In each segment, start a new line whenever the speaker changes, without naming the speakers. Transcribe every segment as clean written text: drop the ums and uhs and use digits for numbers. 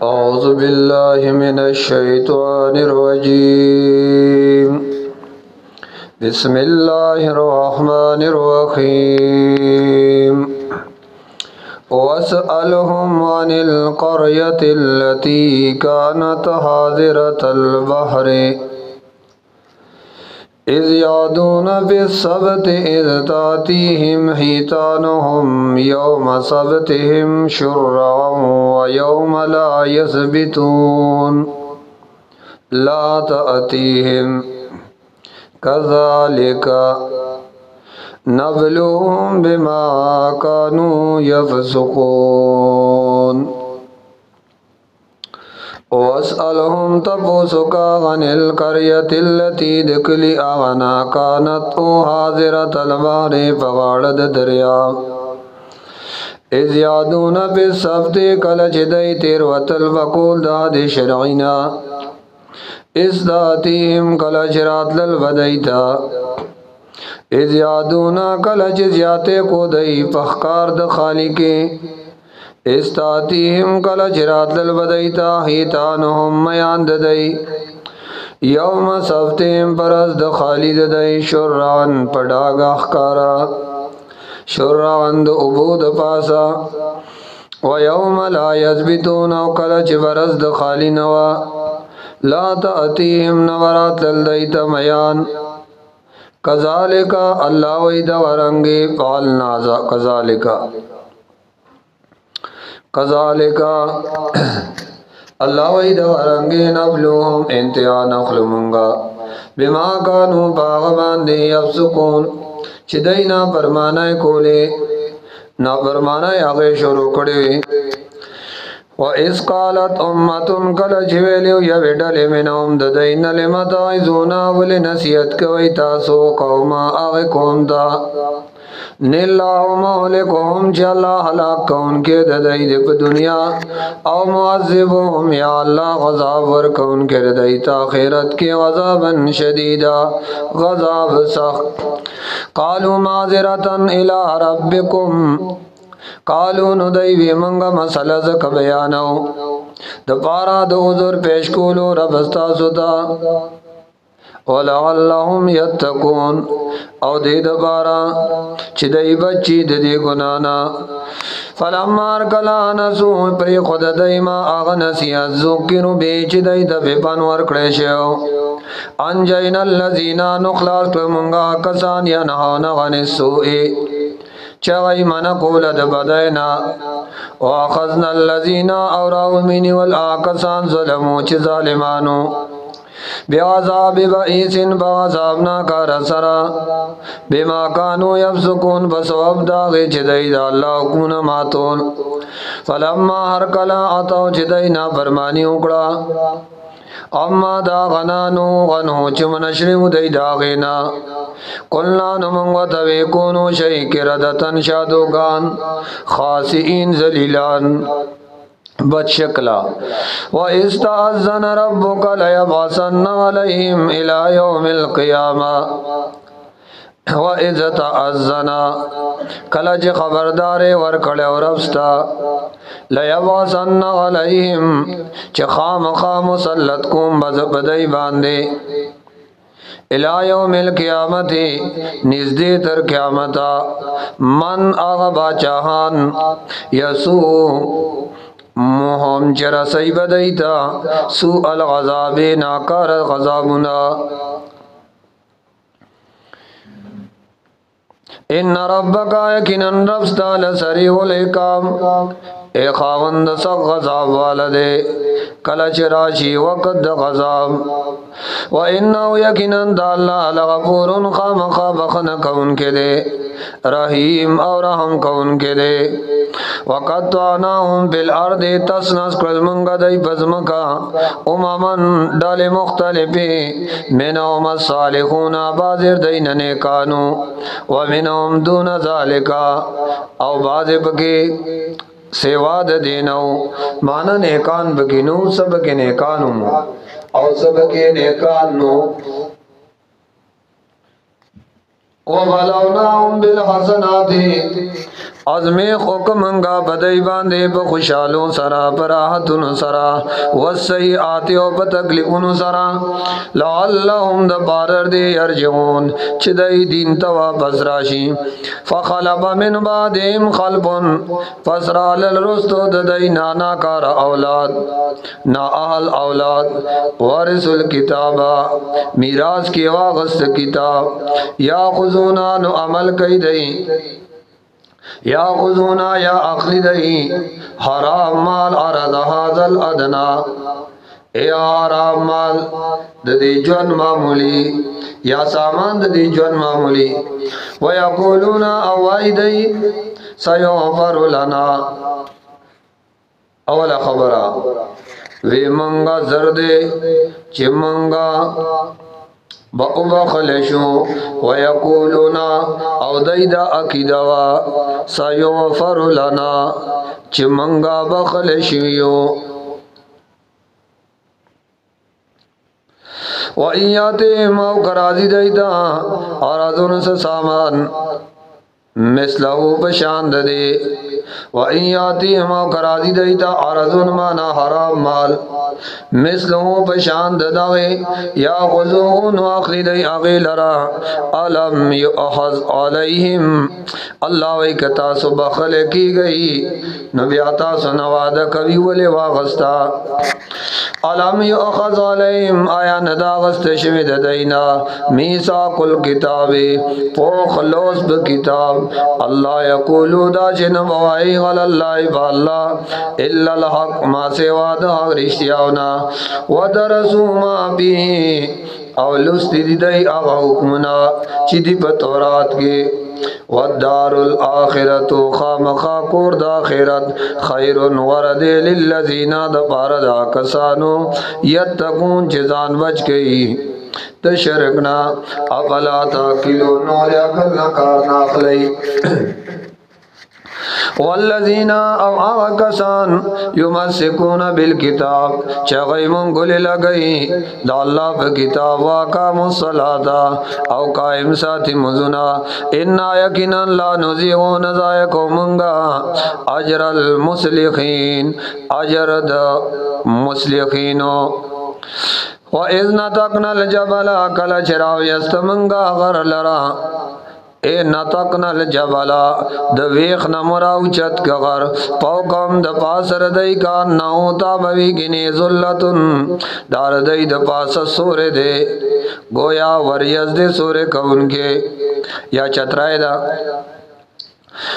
أعوذ بالله من الشيطان الرجيم بسم الله الرحمن الرحيم واسألهم عن القرية التي كانت حاضرة البحر إذ يعدون في السبت إذ تأتيهم حيتانهم يوم سبتهم شرعا ويوم لا يسبتون لا تأتيهم كذلك نبلوهم بما كانوا يفسقون واسألهم تبوسكا عن القرية التي دكلي آغنا كانت حاضرة البحر فغارد دريا إذ يعدون بالسبت کلچ دی تیر وطل وقول داد شرعینا إذ تاتيهم کلچ راتلل ودیتا إذ يعدون کلچ زیاتے کو دی پخکار د خالقی استاتیهم کل چرات للبدیتا حیتانهم میان ددئی یوم سفتهم پرز د خالد دئی شرعن پڑاگا اخکارا شرعن د عبود پاسا و یوم لا یزبتون او کل چ پرز د خالی نوا لا تأتیهم نورات للدیتا میان کذالکا اللہ وید ورنگی فعلنا کذالکا کذالکا اللہ وید ورنگی نبلوهم انتیان اخلمونگا بما کانو باغبان دی یفسقون چی دی نا پرمانای کولی نا پرمانای آغی شروع کڑی و اس قالت امتن کل چویلیو یویڈلی منهم ددین لمتعیزونا ولی نصیحت کوئی تاسو قوما آغی قوم دا نِلَّهُ مَهْلِكُهُمْ چی اللہ حلاک کون کے ددائی دپ دنیا او معذبهم یا اللہ غضاب ورکون کے ددائی تاخیرت کی غضابا شدیدا غضاب سخت قالوا معذرتا الى ربکم قالوا ندائی وی منگا مسئلہ زک بیانو دپارا دو عذر پیش کولو رب استاسو دا وَلَعَلَّهُمْ يَتَّقُونَ او دید بارا چی دی بچی دی گنانا فلما ارکلا نسو پری خود دیما آغ نسیت ذکرو بی چی دی دفی پنور کڑیشو انجین اللذین نخلاص کرمونگا کسان ینہان غن السوئی چغی من قولد بدینا واخذنا اللذین اوراو منی والآکسان ظلمو چی ظالمانو بعذاب بئیس بعذابنا کار سرا بما کانو یفسقون بسبب داغی چدئی دا اللہ حکمون ماتون فلما ہر کلا عطاو چدئی نا فرمانی اکڑا اما دا غنانو غنو چمنشریو دی داغینا قلنا نمانگو تویکونو شئی کردتن شادوگان خاسئین زلیلان بد شکلا وَإِسْتَأَذَّنَ رَبُّكَ لَيَبْعَثَنَّ عَلَيْهِمْ إِلَى يَوْمِ الْقِيَامَةِ وَإِذْ تَأَذَّنَ کلچ خبردار ورکڑ ورفستا لَيَبْعَثَنَّ عَلَيْهِمْ چه خام مسلط کم بزبدائی باندے الى یوم القیامت نزدی تر قیامتا من آغبا چاہان یسو موہم چرا سیب دیتا سوء الغذاب ناکار غذابنا ان ربک یقینا ربستا لسریع الحکام اے خاوند سخت غذاب والدے کلچ راشی وقت غذاب وَإِنَّهُ يَقِنًا دَاللَّهَ لَغَفُورٌ خَامَخَا بخن کون کے دے رحیم اور رحم کون کے دے وَقَطَّعْنَاهُمْ فِي الْأَرْضِ تَسْنَسْ کرزمنگ دی بزمکا اماماً ڈال مختلفی منہم الصالحون بازر دین نیکانو ومنہم دون ذالکا او بازر بکی سیواد دینو مانا نیکان بکنو سبک نیکانو او سبک نیکانو وَبَلَوْنَاهُمْ بِالْحَسَنَاتِ ازمی خوکمنگا بدای باندې په خوشالو سرا پراحتون سرا وسیئات او په تکلیفونو سرا لعلهم د بارر دی یرجعون چې دای دین ته واپس راشي فخلف من بعدهم خلف فسرا للرستو د دای نانا کار اولاد نا اهل اولاد وارث الكتابا میراث کی واغست کتاب یا خذونا نو عمل کئی دئی یا خذونا یا اخلی دئی حرام مال ارد حاضل ادنا اے حرام مال ددی جون معمولی یا سامان ددی جون معمولی ویقولون اوائی دئی سیغفر لنا اول خبرہ وی منگا زردے چی منگا بقو بخلشو ویقولونا او دیدا اکیدوا سیغفر لنا چی منگا بخلشویو وَإِيَّاتِهِمْ او کرازی دیدا آرازون سے سامان مثلہو پشاند دے وَإِيَّاتِهِمْ او کرازی دیدا آرازون مانا حرام مال مثلہو پشاند داغے یا خضوہن واخلی دی آغی لرا علم یؤخذ علیہم اللہ وی کتاسو بخل کی گئی نبیاتاسو نواد کبھی ولی واغستا علم یؤخذ علیہم آیا نداغست شوید دینا میثاق الکتاب پوخ لوز بکتاب اللہ یقولو دا چن بوائی غل اللہ فاللہ الا الحق ما سوا دا رشتیاونا ودرسو ما بی او لستی دی دی آغا حکمنا چی دی پتورات کے والدار الاخرت خامخا کور دا آخرت خیر ورد للذین دا پارد آکسانو یتقون چیزان بچ گئی تشرکنا افلا تاکلون یا کلنا کارنا خلی والذین او آکسان یمسکون بالکتاب چغی منگل لگئی دا اللہ پا کتاب واقام الصلاة او قائم ساتھی مزنا انا یقینا لا نزیغو نزایکو منگا اجر المسلخین اجر دا مسلخینو وَإِذْ نَتَقْنَا الْجَبَلَ کل چراو یستمنگا غر لرا اے نتقنا الجبلا د ویخ نمراو چت کغر پوکم د پاسر دای کان ناو تا بوی گنی ذلتن دار دای د پاس سور دے گویا وریز دے سور کون کے یا چترائے دا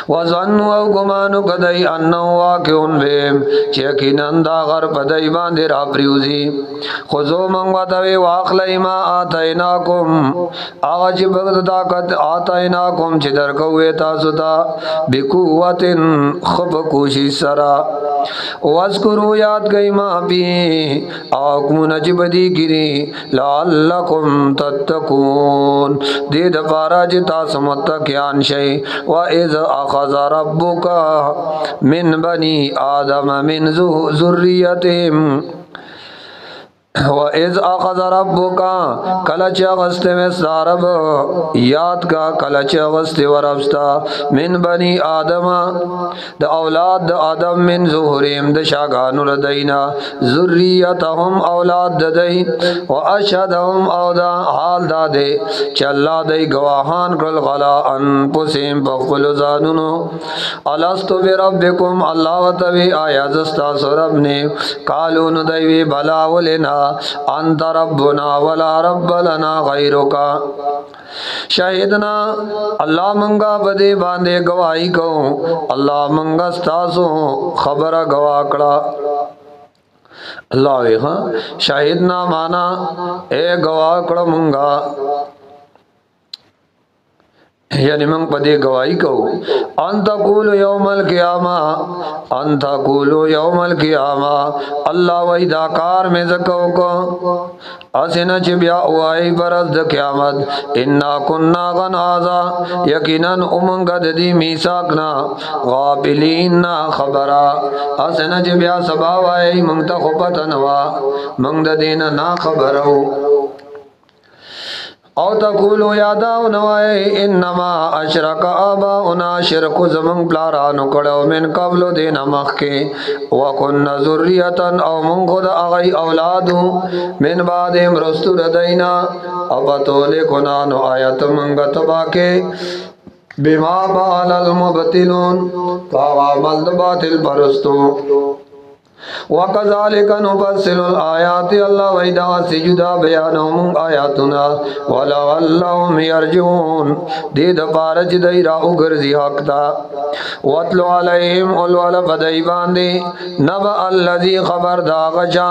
وظنوا او گمانو کدئی انو واقعون بیم چیکنن دا غر پدئی باندی را پریوزی خضو منگواتوی واخلی ما آتیناکم آغا چی بغد طاقت آتیناکم چی درکوی تاسو تا بقوت خب کوشی سرا وذکرو یاد گئی ما بی آکمون چی بدی گری لعلکم تتکون دید پارا چی تاس متکیان شئی وَإِذْ اخذ ربک من بنی آدم من ذریتهم وَإِذْ أَخَذَ رَبُّكَ کلچ غست میں سارب یاد کا کلچ غست وربستا من بنی آدم دا اولاد دا آدم من ظہریم دا شاگان ردینا ذریتهم اولاد دا دی وَأَشْهَدَهُمْ او دا حال دا دے چلا دی گواہان کرل غلا انپسیم بخفل زانونو الستو بربکم اللہ و تبی آیا زستا سرب نے کالون دیوی بلا ولنا انت ربنا ولا رب لنا غیرکا شاہدنا اللہ منگا بدے باندے گواہی کو اللہ منگا ستاسو خبر گواکڑا اللہ ویخا شاہدنا مانا اے گواکڑا منگا یعنی منگ پدے گواہی کو انتا قولو یوم القیامہ انتا قولو یوم القیامہ اللہ وی داکار میں زکو کو اسنا چی بیا اوائی برز دا قیامت انا کننا غنازا یقیناً امنگا دی میساکنا غابلین خبرا اسنا چی بیا سباوائی منگتا خوبتنوا منگ دا دینا نا خبرو او تقولو یاداو نوائی انما اشرک آباؤنا شرک زمان پلارانو کڑو من قبل دین مخی وکن ذریتا او من خود اغی اولادو من بعد امرستو ردینا ابطول کنانو آیت منگا تباکے بما بال المبتلون فعمل باطل پرستو وَكَذَلِكَ نُفَصِّلُ الْآيَاتِ اللہ وَإِذَا سِجُدَ بَيَانَهُمْ آیاتنا وَلَعَلَّهُمْ يَرْجِعُونَ دید پارچ دی راہو گرزی حق تا وَاتْلُ عَلَيْهِمْ اُلْوَلَ فَدَيْ باندی نَبَأَ الَّذِي خبر داغچا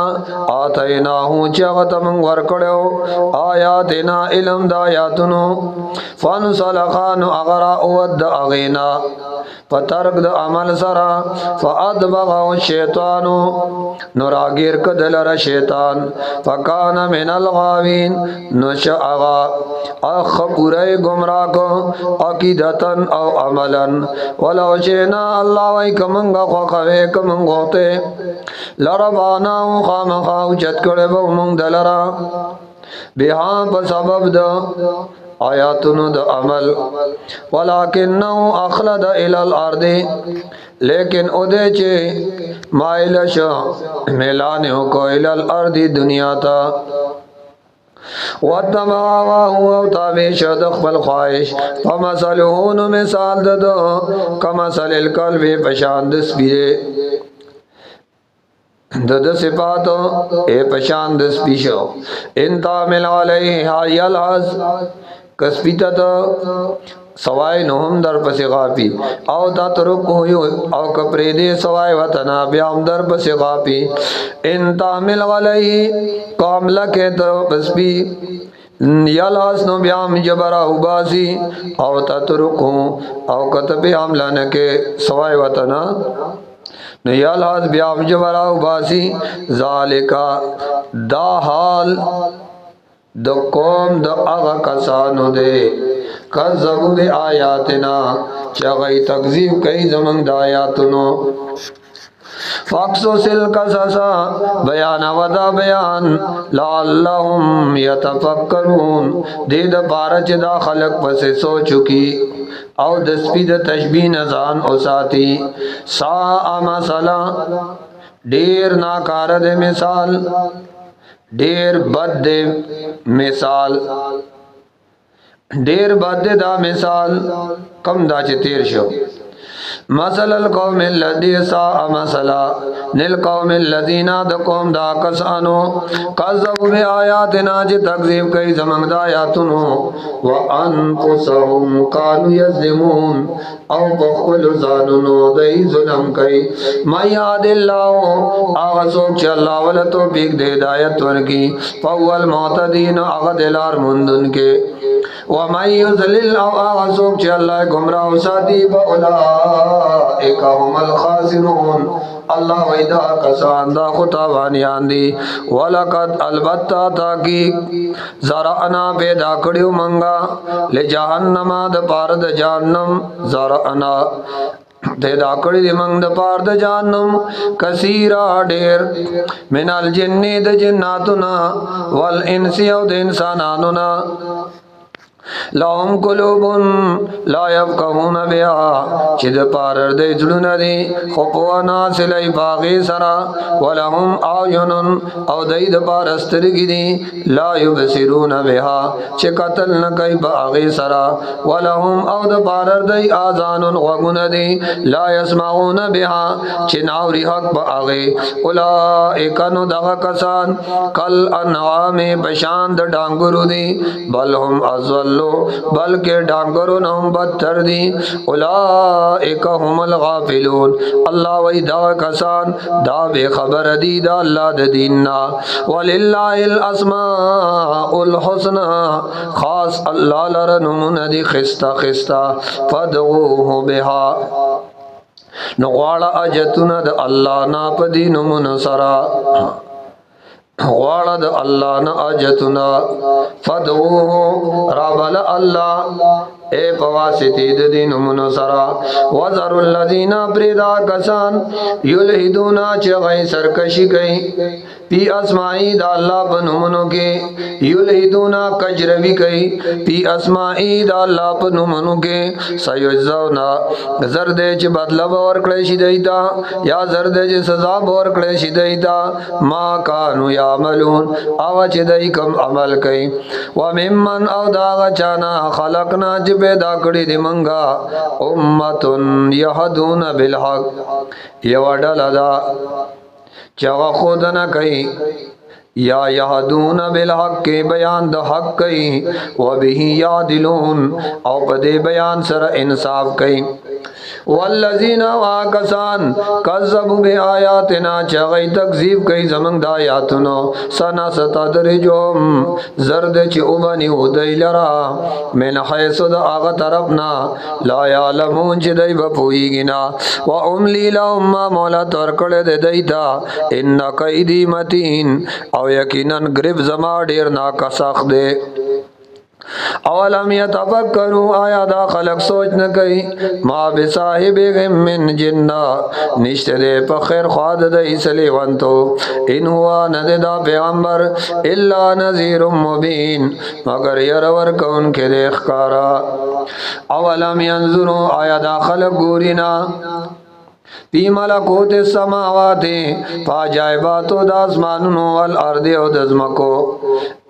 آتَيْنَاهُ چغت من ورکڑو آیاتنا علم دا آیاتنو فَانْسَلَخَانُ اغرا اود اغینا فترک دا عمل سرا فَأَدْبَغَهُ الشَّيْطَانُ نراگیر کدلر شیطان فکان من الغاوین نشعغا اخ پورے گمراہ کو عقیدتاً او عملاً ولو شینا اللہ وی کمنگا خوخوے کمنگوتے لرباناو خامخاو چت کڑبو منگ دلرا بیہاں پا سبب دا آیاتنو دا عمل ولیکننو اخلد الى الارض لیکن ادے چے مائلش میلانیو کو الى الارض دنیا تا وَاتَّبَعَ تابیش دخبل خواہش فَمَثَلُهُ مثال ددو کَمَثَلِ الْقَلْبِ پشاندس بیرے دد صفاتو اے پشاندس بیشو انتا مل علیہ یلحظ کسبیتا تو سوائے نهم در پس غاپی او تا ترکو او کپری دے سوائے وطنا بیام در پس غاپی انتا مل علیہ کام لکے تو پس بی یلاس نو بیام جبرا باسی او تا ترکو او کتبی عملہ نکے سوائے وطنا نیالاز بیام جبراو باسی ذالکا دا حال دا قوم دا اغا کسانو دے کذبو بی آیاتنا چاگئی تکذیب کئی زمان دا آیاتنو فاقصو سل قصصا بیان ودا بیان لعلہم یتفکرون دید پارچ دا خلق پس سو چکی او دسپید تشبیح نزان او ساتی سا مسئلہ دیر ناکارد مثال دیر بد مثال دیر بد دا مثال کم دا چه تیر شو مثل القوم الذی ساء مثلا للقوم الذین دا قوم دا کسانو قذبوا بی آیاتنا چی تکذیب کئی زمان دا آیاتنو وانفسهم کانو یظلمون او بخل زاننو دئی ظلم کئی من یاد اللہ آغا سوک چی اللہ والا توفیق دے دایت ورکی فاول معتدین آغا دلار مندن کے وَمَن يُضْلِلْ او آغا سوک چی اللہ گمراہ ساتی فَأُولَئِكَ هُمُ الْخَاسِرُونَ اللہ ویدہ کسان دا خطابانیان دی وَلَقَدْ البتہ تاکیق زرعنا پیدا کڑیو منگا لجہنم دا پارد جہنم زرعنا پیدا کڑی دی منگ دا پارد جہنم کثیرہ دیر من الجنی دا جناتنا والانسی او دا انساناننا لهم قلوبن لا یفقهون بها چید پارر دی جلون دی خپوانا سلی باغی سرا ولهم آیونن او دی پارسترگی دی لا یبصرون بها چی قتل نکی باغی سرا ولهم او دی پارر دی آزانن غگون دی لا یسمعون بها چی ناوری حق باغی اولائکن دغا کسان کل انعام بشاند ڈانگرو دی بل هم ازول بلکہ ڈانگروں ہم بدتر دی اولئک هم الغافلون اللہ وی دا کسان دا بے خبر دی دا اللہ دا دیننا وللہ الاسماء الحسنى خاص اللہ لرنمون دی خستا خستا فدعوه بها نغوار اجتنا دا اللہ نا پدی نمون سرا غوارد اللہ نا اجتنا فدعوه رابل اللہ اے پواسطی د دین منو سرا وذر الذین پریدا کسان یلحدونا چغی سرکشی کئی پی اسمائی دا اللہ پنمنو کے یلحدونا کجروی کئی پی اسمائی دا اللہ پنمنو کے سیجزونا زردے چھ بدلہ ورکڑے شدیتا یا زردے چھ سزا ورکڑے شدیتا ما کانو یعملون آوا چھ دائی کم عمل کئی وممن او داغا چانا خلقنا چھ پیدا کری دی منگا امتن یحدون بالحق یوڑا لدا چغا خودنا کئی یا یهدون بالحق کے بیان د حق کئی و به یعدلون او پدے بیان سر انصاف کئی والذین واکسان کذبوا بآیاتنا چغی تکذیب کئی زمنگ دا آیاتنو سنا ستدرجهم زرد چی اوبنی ودی لرا من حیث دا آغا طرفنا لا یعلمون چی دی بپوئی گنا و املی لهم ما مولا ترکڑ دی دیتا ان قیدی متین او یقیناً گرب زما دیر ناکا سخت دے اولم یتفکروا آیا دا خلق سوچ نکئی ما بصاحبهم من جنہ نشت دے پا خیر خواد دئی سلیونتو ان ہوا ند دا پیغمبر الا نذیر مبین مگر یرور کون کے دیکھ کارا اولم ینظروا آیا دا خلق گورینا پی ملکوت السماوات پا جائباتو دا اسمانونو والارد او دزمکو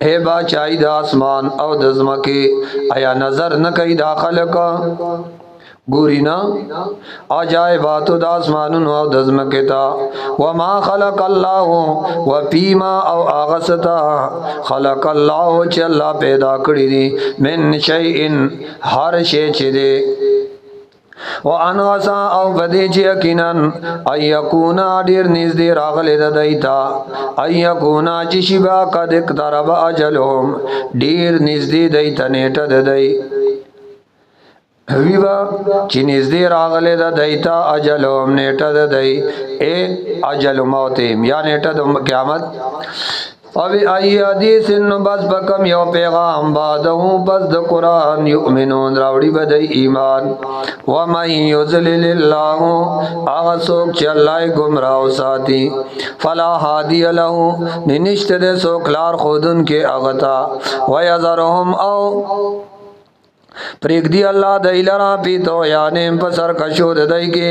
اے باچائی دا اسمان او دزمکی آیا نظر نکی دا خلقا گورینا عجائباتو دا اسمانونو او دزمکتا وما خلق اللہ و پیما او آغستا خلق اللہ چی اللہ پیدا کری دی من شیئن ہر شے چی دے وان غسا او بدی چی یقیناً ایکونا دیر نزدی راغل دیتا ایکونا چی شبا قد اقترب اجلهم دیر نزدی دیتا نیتا دی ویبا چی نزدی راغل دیتا اجلهم نیتا دی اے اجل موتیم یا نیتا قیامت فبی ای حدیث بس بکم یو پیغام بعدہوں بس دا قرآن یؤمنون راوڑی بدئی ایمان ومن یضلل اللہ آغسوک چی اللہ گمراہ ساتی فلا حادی لہو ننشت دے سوکلار خودن کے اغتا ویذرہم او پریک دی اللہ دئی لرا پی تو یانیم پسر کشود دئی کے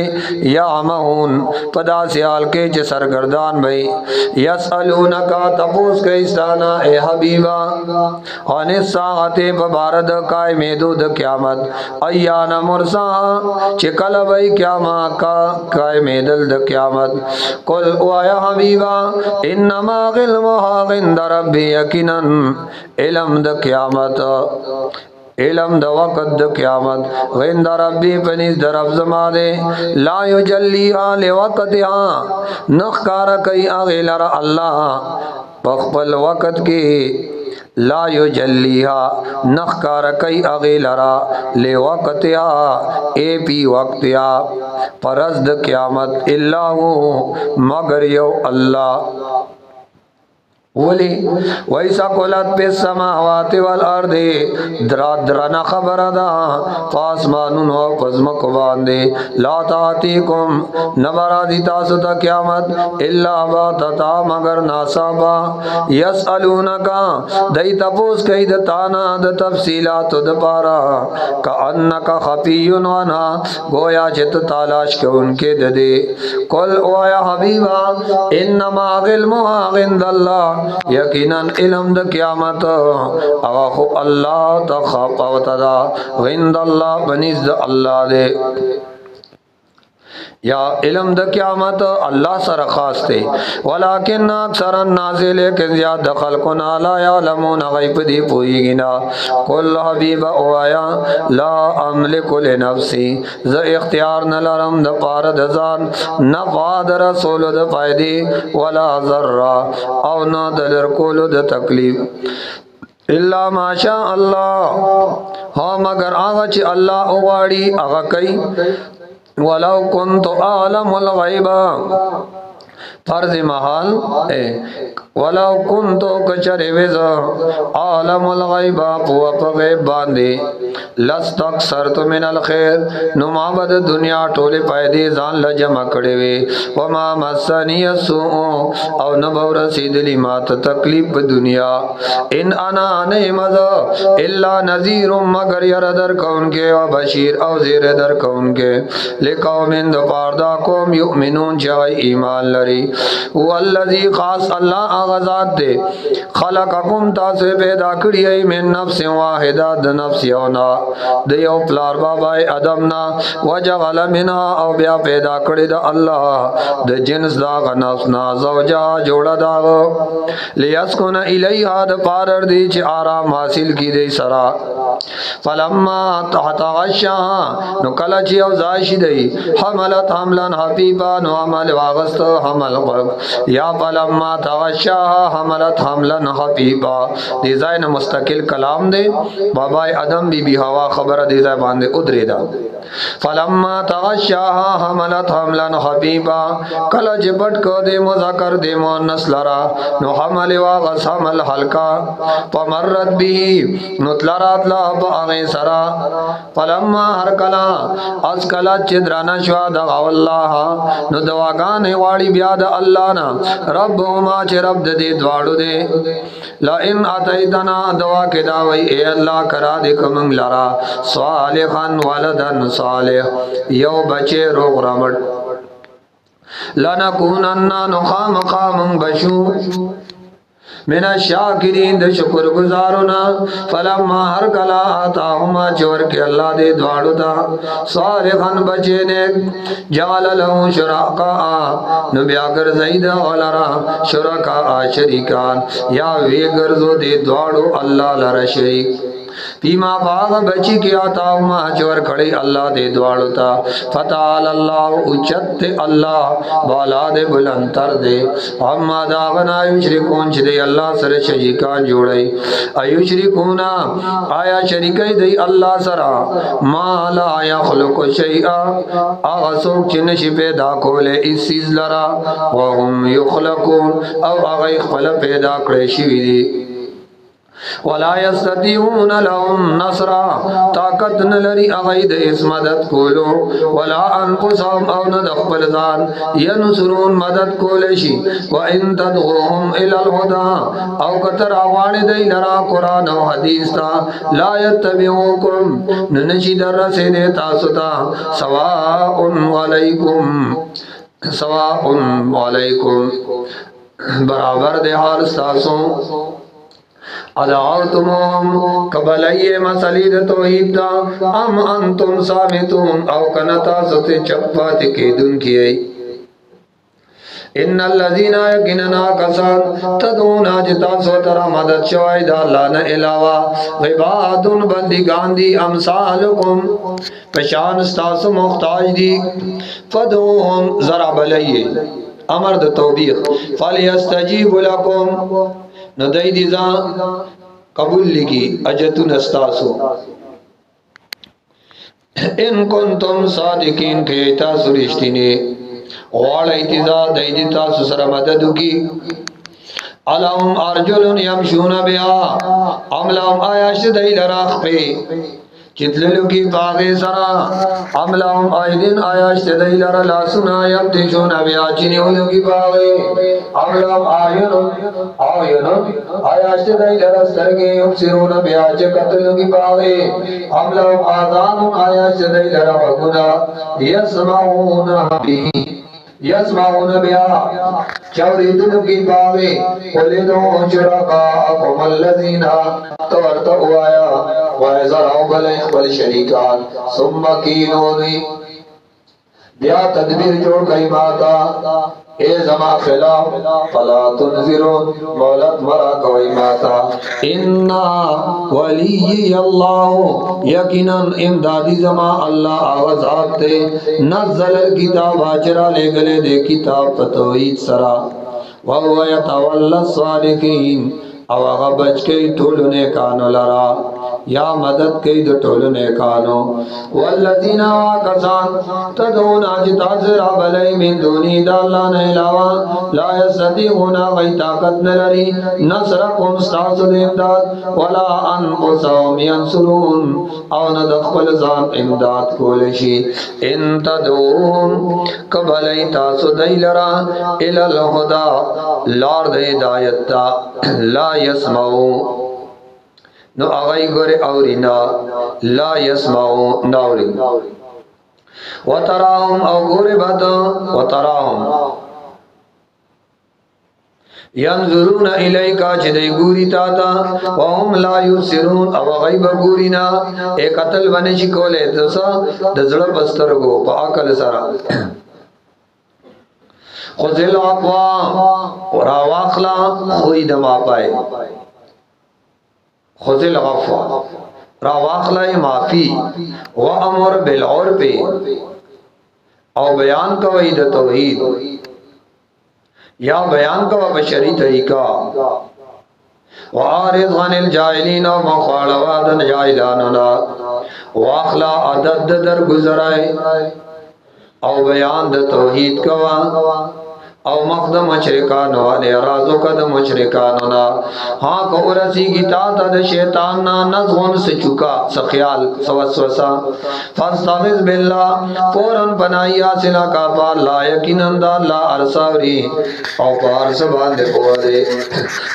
یا مہون پدا سیال کے چھ سرگردان بھئی یسألونکا تپوس کئیستانا اے حبیبا آنس ساغت پبارد قائمیدو دا قیامت ایان مرسا چکل بھئی قیامت کا قائمیدل دا قیامت قل اوایا حبیبا انما غلمها غند ربی یقیناً علم دا قیامت علم دا وقت دا قیامت غند ربی پنیز در رب زما دے لا یجلیہا لوقتہا نخکارا کئی اغیلر اللہ پخپل وقت کی لا یجلیہا نخکارا کئی اغیلرا لوقتہا اے پی وقتیا پرز دا قیامت اللہ مگر یو اللہ ولی ویسا قولت پی السماوات والارد درنا خبر دا پاسمانون و پزمک باندے لا تاتیکم نبرا دی تاستا قیامت اللہ باتتا مگر ناسابا یسألونکا دی تپوس کئی دتانا دا تفصیلات دا پارا کانکا خفیون وانا گویا چت تالاش کے ان کے ددے قل اویا حبیبا انما غلمها غند اللہ یقیناً علم دا قیامت اغا خو اللہ تخاق و تدا غند اللہ بنیز دا اللہ دے یا علم دا قیامت اللہ سر خاص تے ولیکن اکثر الناس لیکن زیاد خلقنا لا یعلمون غیب دی پوئی گنا قل حبیب او آیا لا املک لنفسی ز اختیار نلرم دا پار دزان نفع دا رسول دا فائدی ولا ذرہ او نا دلر کولو دا تکلیف اللہ ما شاء اللہ ہاں مگر آغا چی اللہ اغاڑی آغا کئی ولو کنت اعلم الغیب فرض محال ولو کنتو کچری ویز عالم الغیب پو پا غیب باندی لستکثرت من الخیر نما بد دنیا ټولی پایدی ځان لجمع کړي وي وما مسنی السوء او نبو رسیدلی ما ته تکلیف په دنیا ان انا نعمذ الا نذیر مگر ير در کون کے و بشیر او زیر در کون کے لقوم د پاردا قوم یؤمنون جای ایمان لري هو الذی خاص الله اغذات دے خلقکم تاسو پیدا کړی من نفس واحده د نفس یونا د یو پلار بابای ادم نا وجعل منها او بیا پیدا کړی د الله د جنس دا نفس نا زوجا جوړه دا لیسکن الیها د پارر دی چې آرام حاصل کی دی سرا فلما تغشا نو کله چې او زاشي دی حملت حملا حبیبا نو عمل واغست حمل یا فلما تغشا حملت حملا حبیبا دی ځای مستقل کلام دی بابا ادم بی بی ہوا خبر دی ځای باندې ادری دا فلما تغشاها حملت حملا حبیبا کله چې پټ کو دی مذکر دی مؤنث لرا نو حمل واغس حمل حلقا فمرت به نو تلرات لا باغی سرا فلما هر کلا از کلا چې درانا شو د الله نو دواګان واړي بیا د الله نا ربهما چې رب د دې دواړو دی لا ان اتیتنا دوا کې دا وای اے الله کرا دې کوم لرا صالحان ولدن صالح یو بچے روغ رمٹ لنکونن نخام خام بشو من الشاکرین د شکر گزارونا فلما هر کلا آتاهما چور کے اللہ دے دوارو تا صالحان بچے نیک جعل له شرکاء نبیا گرزید غلرا شرکاء شریکان یا وی گرزو دے دوارو اللہ لرا شریک فیما باغ بچی کی آتاهما چور کھڑی اللہ دے دوارو تا فتعال اللہ اچت اللہ بالا دے بلندر دے اما داغنا یشرکون چھ دے اللہ سر شریکان جوڑی ایشرکونا آیا شریکی دے اللہ سرا ما لا یخلق شیئا آغسوک چنش پیدا کولے اس چیز لرا وهم یخلقون او آغی خپل پیدا کرشی دی ولا يستطيعون لهم نصرا طاقت نلري اغید اس مدد کولو ولا انفسهم او ندخل ذان ينصرون مدد کولشی وان تدعوهم الى الهدى او کتر اوان دی لرا قرآن و حدیث تا لا يتبعوكم ننشی در رسید تاستا سواء علیکم برابر دے حال ستاسوں ادعوتموهم قبلی مسلید توحید تا ام انتم سامتون او کنتا ست چپات کی دن کیئی ان الذين يقيننا كسان تدعونا جتا سوترا مدد شوائد اللہ نا علاوہ عبادن بندگان دی امثالکم پشان استاس مختاج دی فدعوهم ذرا بلیے امر د توبیخ فلیستجیب لکم نو دای دی ځان قبول لگی اجتون استاسو ان کنتم صادقین که تاسو رښتینی غواړی تیزا دای دی تاسو سره مدد وکي الہم ارجل یمشون بها ام لهم آیاش دای لراخ په چتللو کی باغی سرا ام لهم آیدین آیاش دای لرا لاسنا یبتشون بها چنیولو کی باغی ام لهم آیون آیاش دای لرا سترگی یبصرون بها چکتلو کی باغی ام لهم آذان آیاش دای لرا وگنا یسمعون به یسمعون بها چوریدن کی باوی قلدو شرکاءکم الذین تورتو آیا وائزراؤ بلیں بل شریکان ثم کینونی بیا تدبیر جوڑ کئی ماتا اے زما خلاف فلا تنظرون مولت مرا کوئی ماتا انا ولی اللہ یقینا امدادی زما اللہ آغازات تے نزل الکتاب آجرا لے گلے دے کتاب پتوحید سرا وہو یتولی الصالحین او هغه بچ کوي ټول نیکانو لرا یا مدد کوي د ټول نیکانو والذین کسان تدعون اجتاز ربلی من دونی د الله نه علاوه لا یستطيعون غی طاقت نلري نصرکم استاسو د امداد ولا انفسهم ينصرون او نه د خپل ځان امداد کول شي ان تدعون قبل تاسو دیلرا ال الهدى لار د هدایت لا يسمعو نو اغای ګره اورینا لا يسمعو ناوري وتراهم او ګره بد وتراهم ينظرون الیکا چې دی ګوري تا تا وهم لا یبصرون او غیب ګورینا اے قتل باندې شي کوله دسا د زړه بسترګو په عقل سره خذل اقوا ورا واخلا خوې د ما پای خذل غفوا را واخلا معافی و امر بالعرف او بیان کوي د توحید یا بیان کوا بشری طریقہ وعارض عن الجاہلین و مخالوات جاہلاننا واخلا عدد در گزرائی او بیان د توحید کوا او مخد مشرکان والے رازو کا د مشرکانونا ہاں کو رسی کی تاتا د شیطان نا نزغن سے چکا سخیال سوسوسا فاستغذ باللہ فوراً پنائی آسنا کا پار لا یقیناً دا اللہ ارساوری او پار سبان دے پوا دے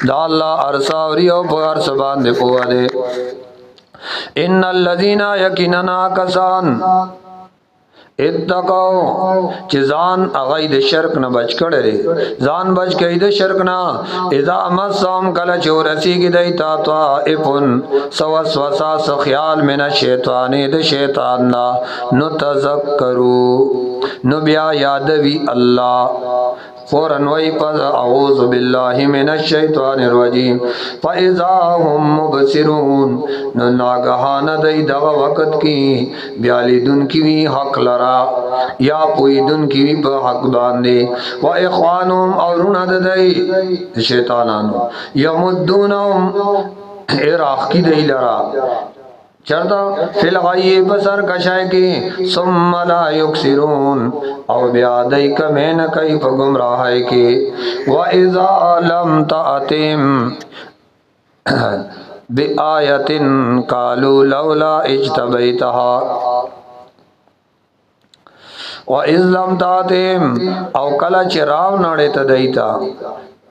دا اللہ ارساوری او پار سبان دے پوا دے ان الذین یقیناً کسان اتقو چې ځان اغای د شرک نه بچ کړي ځان بچ کړي د شرک نه اذا مسهم کله چې ورسیږي دای تا طائفن سوسوسا خیال من الشیطان د شیطان نه نو تذکروا نو بیا یادوي الله فوراً وی پس اعوذ باللہ من الشیطان الرجیم فاذا هم مبصرون نو ناگہان دی دغا وقت کی بیالیدن کی وی حق لرا یا پویدن کی وی پا حق باندے و اخوانهم اورون دی شیطانانو یمدونهم اراخ کی دی لرا چرتا فی الغیب بسر کشای کی ثم لا یکسرون او بیادی کمین کئی پا گمراہی کی وَإِذَا لَمْ تَأْتِمْ بِآیَةٍ قَالُوا لَوْلَا اجْتَبَيْتَهَا وَإِذْ لَمْ تَأْتِمْ او کلا چراو نڑی تدیتا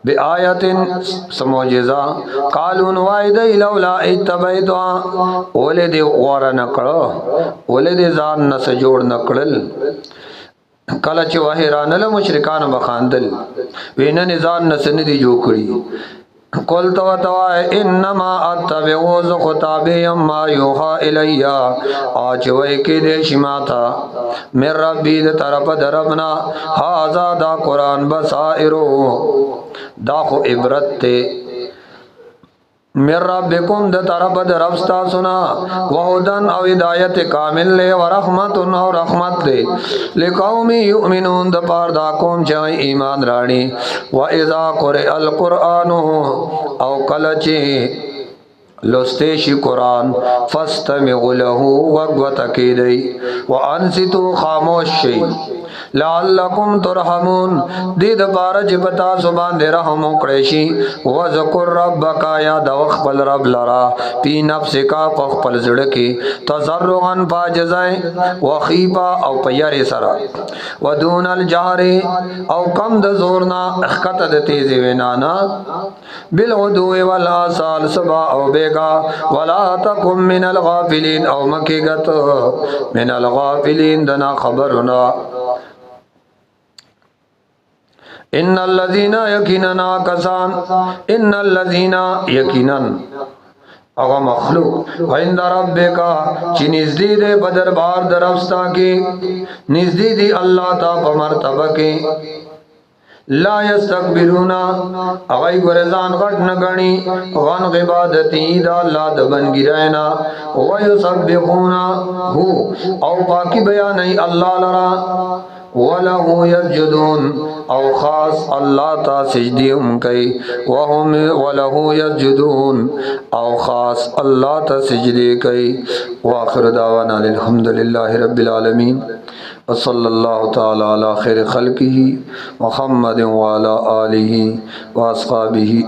بی آیتن سموجزا قالون وائدی لولا اتبیتوا اولی دی غورا نکڑو اولی دی زان نس جوڑ نکڑل کلا چی وحیرانل مشرکان بخاندل وینا نزان نس ندی جو کری قلت و توائے انما اتبعو ز خطابی اما یوحا الیا آج ویکی دے شماتا من ربی دے طرف دربنا حازا دا قرآن بسائرو دا خو عبرت تے من ربکم د طرف د ربستا سنا وهدن او ہدایت کامل لے ورحمت او رحمت لے لقوم یؤمنون د پار دا قوم چای ایمان راڑی و اذا قرئ القرآن او کلچی لستیشی قرآن فاستمعوا له وغوت کیدی وانصتوا خاموش شی لعلکم ترحمون دید پارج پتا سبان دے رحم اکڑیشی وذکر ربک یا دوخ پل رب لرا پی نفس کا پخ پل زڑکی تضرعن پاجزائیں وخیبا او پیر سرا ودون الجہر او کم د زورنا اخکت د تیزی ونانا بالغدو والآصال سبا او بیگا ولا تکم من الغافلین او مکیگت من الغافلین دنا خبرنا ان الذين یقینا کسان ان الذين یقینا اغا مخلوق عند ربک چی نزدی دے بدربار درفستا کی نزدی دی اللہ تا پمرتبہ کی لا یستکبرون اغای گرزان غٹ نگنی غن غبادتی دا اللہ دبن گرائنا ویسبقون ہو او پاکی بیانی اللہ لرا वलहु यसजुदून औ खास अल्लाह ता सजदे कई वहुम वलहु यसजुदून औ खास अल्लाह ता सजदे कई। व आखिर दावाना अल्हम्दुलिल्लाहि रब्बिल आलमीन व सल्लल्लाहु तआला अला खैर खल्किही मुहम्मद व अला आलिही व अस्हाबिही।